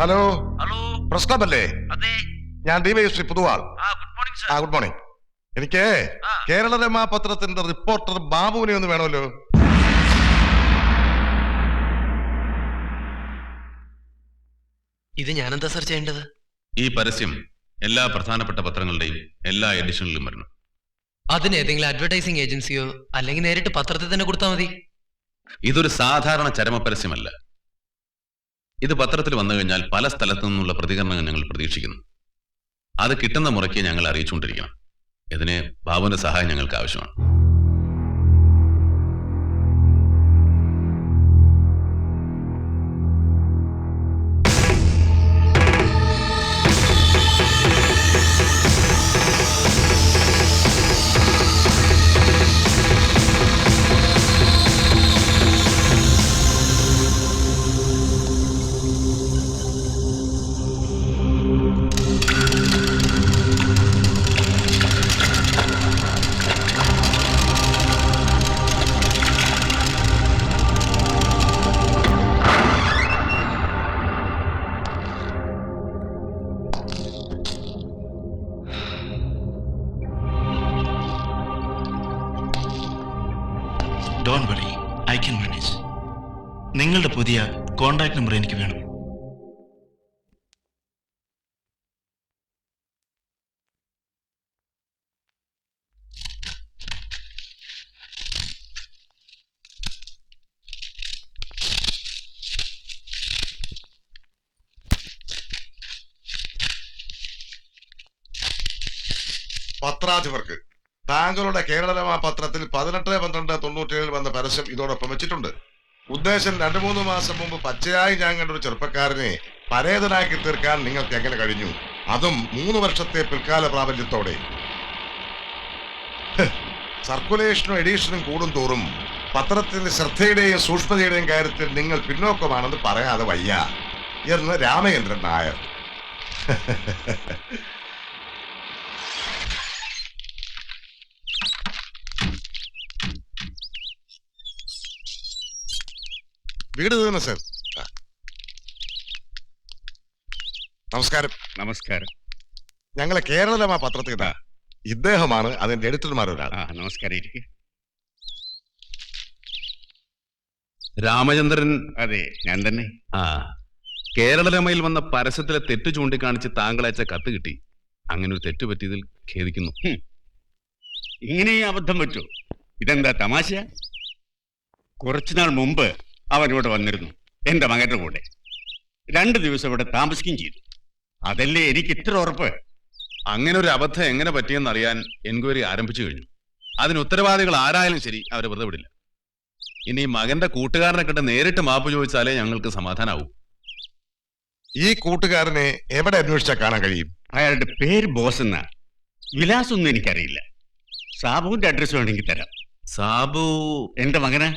Hello, hello. Press club അല്ലേ? അതെ. ഞാൻ DYSP Puthuval. Good morning sir. Good morning. എനിക്ക് ആ. കേരളരമ പത്രത്തിന്റെ റിപ്പോർട്ടർ ബാബുവിനെ ഒന്ന് വേണമല്ലോ. ഇത് ഞാനെന്താ സർ ചെയ്യേണ്ടത്? ഈ പരസ്യം എല്ലാ പ്രധാനപ്പെട്ട പത്രങ്ങളുടെയും എല്ലാ എഡിഷനിലും വരണം. അതിന് ഏതെങ്കിലും അഡ്വർടൈസിംഗ് ഏജൻസിയോ അല്ലെങ്കിൽ നേരിട്ട് പത്രത്തിൽ തന്നെ കൊടുത്താൽ മതി. ഇതൊരു സാധാരണ ചരമ പരസ്യമല്ല. ഇത് പത്രത്തിൽ വന്നു കഴിഞ്ഞാൽ പല സ്ഥലത്തു നിന്നുള്ള പ്രതികരണങ്ങൾ ഞങ്ങൾ പ്രതീക്ഷിക്കുന്നു. അത് കിട്ടുന്ന മുറയ്ക്ക് ഞങ്ങൾ അറിയിച്ചുകൊണ്ടിരിക്കണം. ഇതിന് ബാബുവിന്റെ സഹായം ഞങ്ങൾക്ക് ആവശ്യമാണ്. Don't worry, I can manage. നിങ്ങളുടെ പുതിയ കോണ്ടാക്ട് നമ്പർ എനിക്ക് വേണം. പത്രാധിപർക്ക് താങ്കളുടെ കേരളരമ പത്രത്തിൽ 18/12/97 വന്ന പരസ്യം ഇതോടൊപ്പം വെച്ചിട്ടുണ്ട്. ഉദ്ദേശം 2-3 മാസം മുമ്പ് പച്ചയായി ഞാൻ കണ്ടൊരു ചെറുപ്പക്കാരനെ പരേതനാക്കി തീർക്കാൻ നിങ്ങൾക്ക് എങ്ങനെ കഴിഞ്ഞു? അതും 3 വർഷത്തെ പിൽക്കാല പ്രാബല്യത്തോടെ. സർക്കുലേഷനും എഡീഷനും കൂടും തോറും പത്രത്തിന്റെ ശ്രദ്ധയുടെയും സൂക്ഷ്മതയുടെയും കാര്യത്തിൽ നിങ്ങൾ പിന്നോക്കമാണെന്ന് പറയാതെ വയ്യ എന്ന് രാമചന്ദ്രൻ നായർ. വീട് തന്നെ സർ. നമസ്കാരം. നമസ്കാരം. ഞങ്ങളെ കേരളരമ പത്രത്തിൽ ഇതാ ഇദ്ദേഹമാണ് അതിന്റെ എഡിറ്റർമാരൊരാൾ. നമസ്കാരം. ഇരിക്കെ. രാമചന്ദ്രൻ. അതെ, ഞാൻ തന്നെ. കേരളരമയിൽ വന്ന പരസ്യത്തിലെ തെറ്റ് ചൂണ്ടിക്കാണിച്ച് താങ്കളയച്ച കത്ത് കിട്ടി. അങ്ങനെ ഒരു തെറ്റ് പറ്റിയതിൽ ഖേദിക്കുന്നു. ഇങ്ങനെ അബദ്ധം പറ്റൂ? ഇതെന്താ തമാശ? കുറച്ചുനാൾ മുമ്പ് അവൻ ഇവിടെ വന്നിരുന്നു, എന്റെ മകന്റെ കൂടെ. 2 ദിവസം ഇവിടെ താമസിക്കുകയും ചെയ്തു. അതല്ലേ എനിക്ക് ഇത്ര ഉറപ്പ്. അങ്ങനെ ഒരു അബദ്ധം എങ്ങനെ പറ്റിയെന്ന് അറിയാൻ എൻക്വയറി ആരംഭിച്ചു കഴിഞ്ഞു. അതിന് ഉത്തരവാദികൾ ആരായാലും ശരി, അവരെ വെറുതെ വിടില്ല. ഇനി മകന്റെ കൂട്ടുകാരനെ കണ്ട് നേരിട്ട് മാപ്പ് ചോദിച്ചാലേ ഞങ്ങൾക്ക് സമാധാനാവും. ഈ കൂട്ടുകാരനെ എവിടെ അന്വേഷിച്ചാൽ കാണാൻ കഴിയും? അയാളുടെ പേര് ബോസ് എന്നാ. വിലാസമൊന്നും എനിക്കറിയില്ല. സാബുവിന്റെ അഡ്രസ് വേണമെങ്കിൽ തരാം. സാബു എന്റെ മകനാ.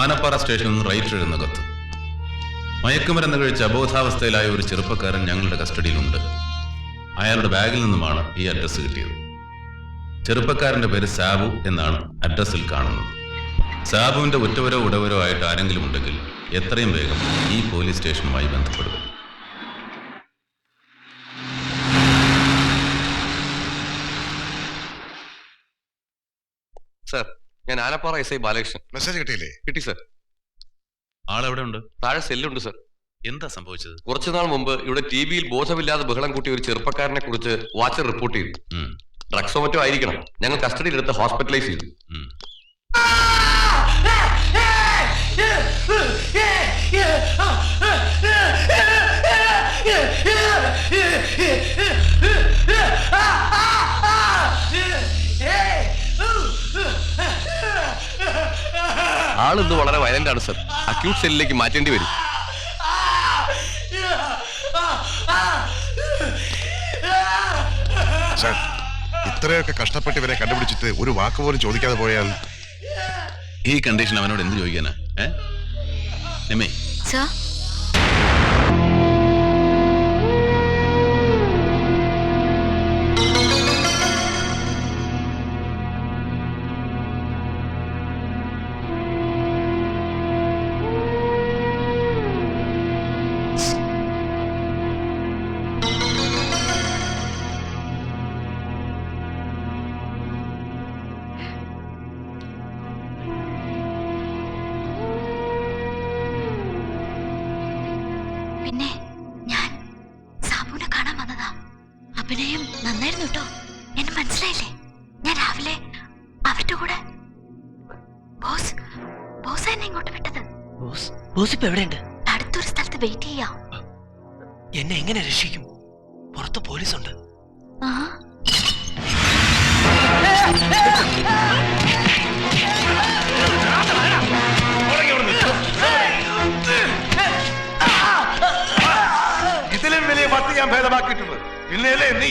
ആനപ്പാറ സ്റ്റേഷനിൽ നിന്ന് റൈറ്റ് എഴുതുന്ന കത്ത്. മയക്കുമരുന്ന് കഴിച്ച് അബോധാവസ്ഥയിലായ ഒരു ചെറുപ്പക്കാരൻ ഞങ്ങളുടെ കസ്റ്റഡിയിലുണ്ട്. അയാളുടെ ബാഗിൽ നിന്നുമാണ് ഈ അഡ്രസ്സ് കിട്ടിയത്. ചെറുപ്പക്കാരന്റെ പേര് സാബു എന്നാണ് അഡ്രസ്സിൽ കാണുന്നത്. സാബുവിന്റെ ഉറ്റവരോ ഉടവരോ ആയിട്ട് ആരെങ്കിലും ഉണ്ടെങ്കിൽ എത്രയും വേഗം ഈ പോലീസ് സ്റ്റേഷനുമായി ബന്ധപ്പെടുക. സർ, ഞാൻ Alappara S I Balakrishnan. Message കിട്ടിയില്ലേ? കിട്ടി സർ. ആളെവിടെ ഉണ്ട്? താഴെ സെല്ലുണ്ട് സർ. എന്താ സംഭവിച്ചത്? കുറച്ചുനാൾ മുമ്പ് ഇവിടെ ടി വിയിൽ ബോധമില്ലാതെ ബഹളം കൂട്ടിയ ഒരു ചെറുപ്പക്കാരനെ കുറിച്ച് വാച്ചർ റിപ്പോർട്ട് ചെയ്തു. ഉം, ഡ്രഗ്സോ മറ്റോ ആയിരിക്കണം. ഞങ്ങൾ കസ്റ്റഡിയിലെടുത്ത് ഹോസ്പിറ്റലൈസ് ചെയ്തു. ഉം. ആളിന്ന് വളരെ വയലന്റ് ആണ് സർ. അക്യൂട്ട് സെല്ലിലേക്ക് മാറ്റേണ്ടി വരും. സാർ, ഇത്രയൊക്കെ കഷ്ടപ്പെട്ട് ഇവരെ കണ്ടുപിടിച്ചിട്ട് ഒരു വാക്ക് പോലും ചോദിക്കാതെ പോയാൽ ഈ കണ്ടീഷൻ അവനോട് എന്ത് ചോദിക്കാനാ? നിമ്മേ, സർ, പിന്നെ ഞാൻ സാബുവിനെ കാണാൻ വന്നതാ. അഭിനയം നന്നായിരുന്നു കേട്ടോ. എന്നെ മനസ്സിലായില്ലേ? ഞാൻ രാവിലെ അവരുടെ കൂടെ ബോസ് എന്നെ ഇങ്ങോട്ട് വിട്ടത്. ബോസ് ഇപ്പൊ എവിടെയുണ്ട്? അടുത്തൊരു സ്ഥലത്ത് വെയിറ്റ് ചെയ്യാം. എന്നെ എങ്ങനെ രക്ഷിക്കും? പുറത്ത് പോലീസുണ്ട്. ആ, ഇതിലും വലിയ വട്ടി ഞാൻ ഭേദമാക്കിയിട്ടുണ്ട്. പിന്നെയല്ലേ നീ